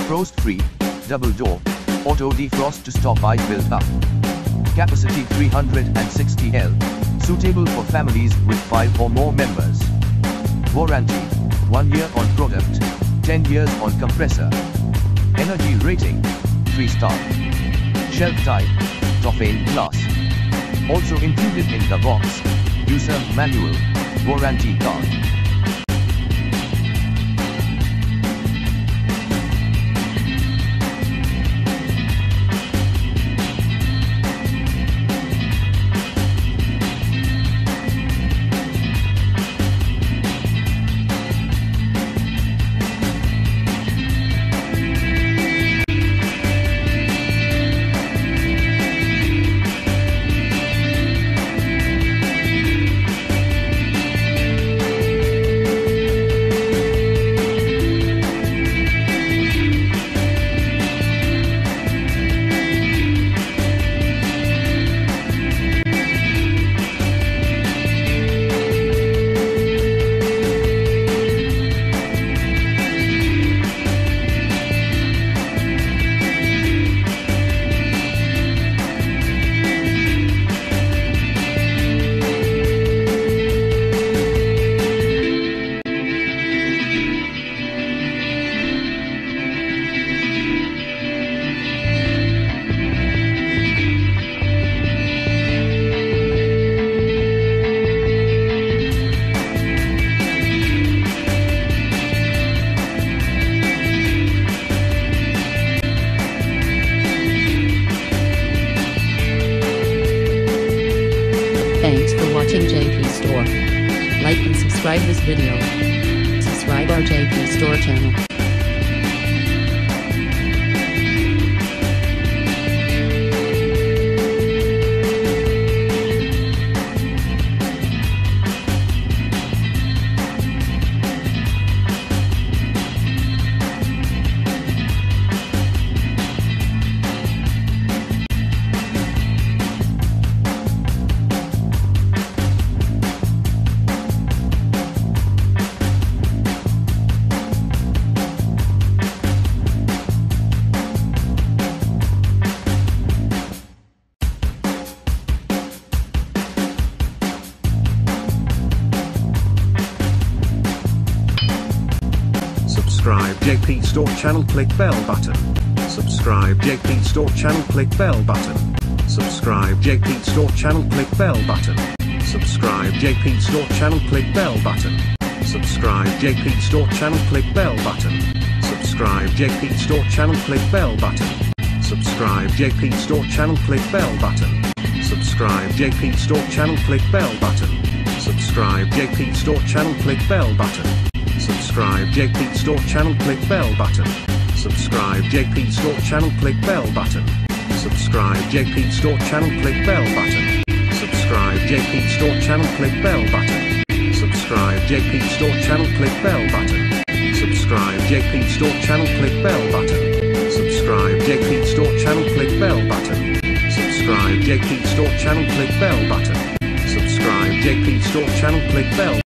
frost free, double door, auto defrost to stop ice build up. Capacity 360 L, suitable for families with 5 or more members. Warranty, 1 year on product, 10 years on compressor. Energy rating, 3-star. Shelf type, Toughened glass. Also included in the box, user manual, warranty card. Thanks for watching JP Store. Like and subscribe this video. Subscribe our JP Store channel. Subscribe JP Store channel, click bell button. Subscribe JP Store channel, click bell button. Subscribe JP Store channel, click bell button. Subscribe JP Store channel, click bell button. Subscribe JP Store channel, click bell button. Subscribe JP Store channel, click bell button. Subscribe JP Store channel, click bell button. Subscribe JP Store channel, click bell button. Subscribe JP Store channel, click bell button. Subscribe JP Store channel, click bell button. Subscribe JP Store channel, click bell button. Subscribe JP Store channel, click bell button. Subscribe JP Store channel, click bell button. Subscribe JP Store channel, click bell button. Subscribe JP Store channel, click bell button. Subscribe JP Store channel, click bell button. Subscribe JP Store channel, click bell button. Subscribe JP Store channel, click bell